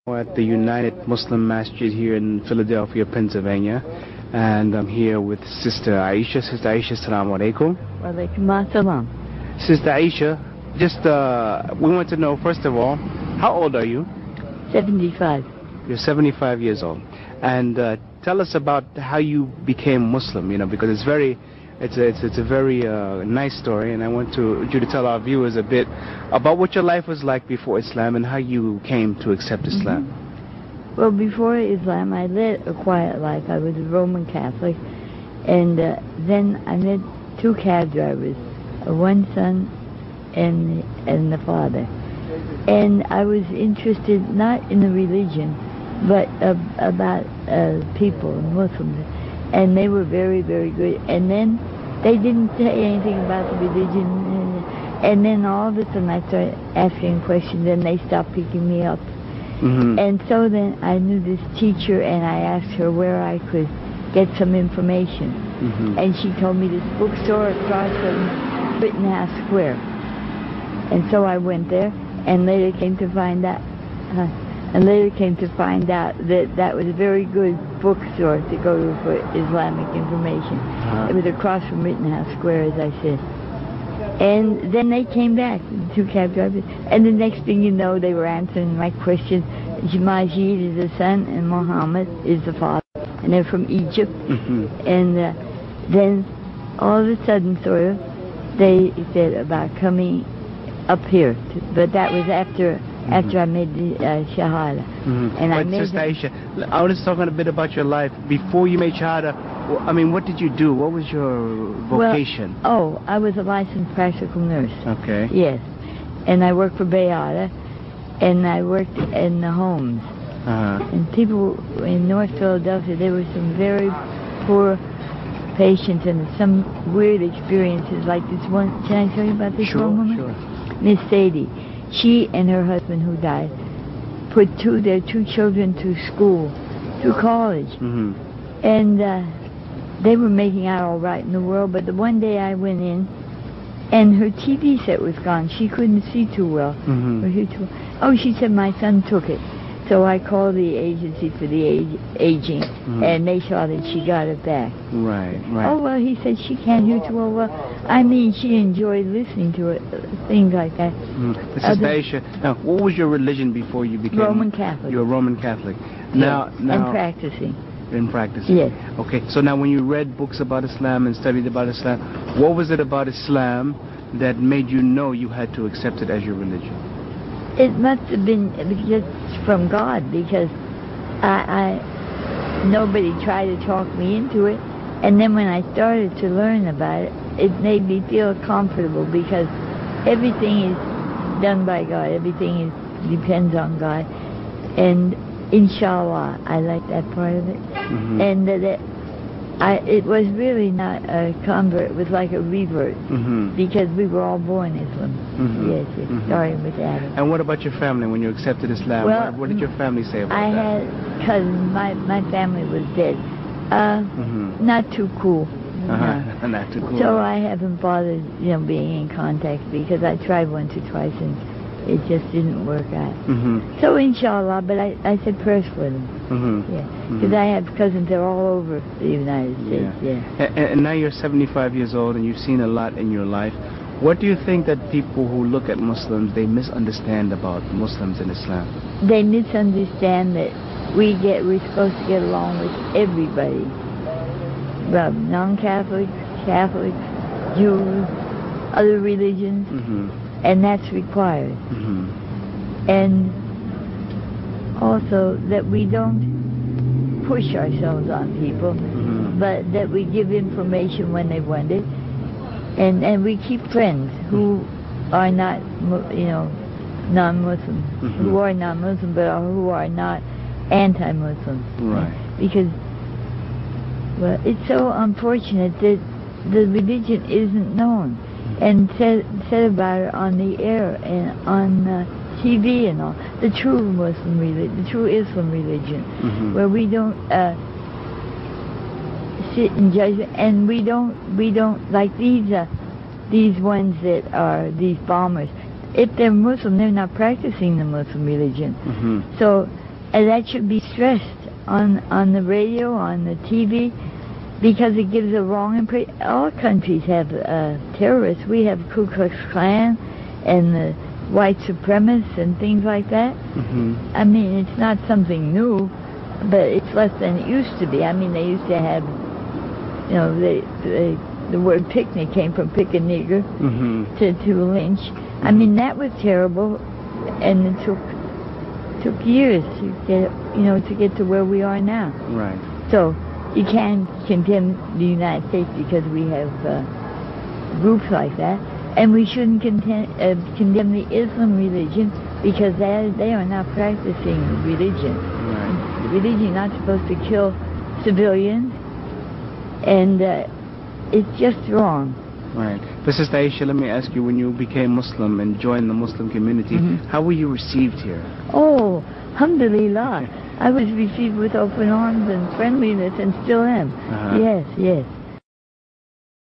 At the United Muslim Masjid here in Philadelphia, Pennsylvania, and I'm here with Sister Aisha. Sister Aisha, assalamu alaikum. Wa alaikum assalam. Sister Aisha, just we want to know, first of all, how old are you? 75. You're 75 years old, and tell us about how you became Muslim. You know, because it's a very nice story, and I want you to tell our viewers a bit about what your life was like before Islam and how you came to accept Islam. Well, before Islam, I led a quiet life. I was a Roman Catholic, and then I met two cab drivers, one son and the father. And I was interested not in the religion, but about people, Muslims. And they were very, very good. And then they didn't say anything about the religion. And then all of a sudden I started asking questions, and they stopped picking me up. And so then I knew this teacher, and I asked her where I could get some information. And she told me this bookstore across from Rittenhouse Square. And so I went there, and later came to find out that that was a very good bookstore to go to for Islamic information. It was across from Rittenhouse Square, as I said. And then they came back, the two cab drivers, and the next thing you know, they were answering my questions. Majid is the son, and Muhammad is the father, and they're from Egypt. And then all of a sudden, sort of, they said about coming up here, but that was after I made the Shahada. And I made Sister Aisha, I was talking a bit about your life. Before you made Shahada, I mean, what did you do? What was your vocation? Well, I was a licensed practical nurse. Okay. Yes. And I worked for Bayada, and I worked in the homes. And people in North Philadelphia, there were some very poor patients and some weird experiences, like this one. Can I tell you about this one woman? Sure. Miss Sadie. She and her husband, who died, put their two children to school, to college. And they were making out all right in the world, but the one day I went in, and her TV set was gone. She couldn't see too well. Oh, she said my son took it. So I called the agency for the aging, and they saw that she got it back. Right. Oh, well, he said she can't hear too well. I mean, she enjoyed listening to it, things like that. Sister Aisha, now, what was your religion before you became... Roman Catholic. You're a Roman Catholic. Now, and practicing. In practicing? Yes. Okay, so now when you read books about Islam and studied about Islam, what was it about Islam that made you know you had to accept it as your religion? It must have been just from God, because nobody tried to talk me into it. And then when I started to learn about it, it made me feel comfortable, because everything is done by God. Everything depends on God. And inshallah, I like that part of it. And it was really not a convert, it was like a revert, because we were all born Islam. Yes, starting with Adam. And what about your family when you accepted Islam? Well, what did your family say about that? I had cousins. My family was dead. Not too cool. Not too cool. So I haven't bothered, being in contact, because I tried once or twice and it just didn't work out. So inshallah, but I said prayers for them. Because I have cousins that are all over the United States. And now you're 75 years old, and you've seen a lot in your life. What do you think that people who look at Muslims, they misunderstand about Muslims and Islam? They misunderstand that we're supposed to get along with everybody. Non-Catholics, Catholics, Jews, other religions. And that's required. And also that we don't push ourselves on people, but that we give information when they want it. And we keep friends who are not, non-Muslim, who are non-Muslim, but who are not anti-Muslim. Right. Because, well, it's so unfortunate that the religion isn't known and said about it on the air and on TV and all. The true Muslim religion, the true Islam religion, where we don't sit in judgment, and we don't like these ones that are these bombers. If they're Muslim, they're not practicing the Muslim religion. So And that should be stressed on the radio, on the TV, because it gives a wrong impression. All countries have terrorists. We have Ku Klux Klan and the white supremacists and things like that. I mean, it's not something new, but it's less than it used to be. I mean, they used to have, you know, the word picnic came from pick a nigger to lynch. I mean, that was terrible, and it took years to get, you know, to get to where we are now. Right. So you can't condemn the United States because we have groups like that, and we shouldn't condemn the Islam religion because they are not practicing religion. Right. The religion is not supposed to kill civilians, and it's just wrong. Right. But Sister Aisha, let me ask you, when you became Muslim and joined the Muslim community, how were you received here? Oh, alhamdulillah. I was received with open arms and friendliness and still am. Yes, yes.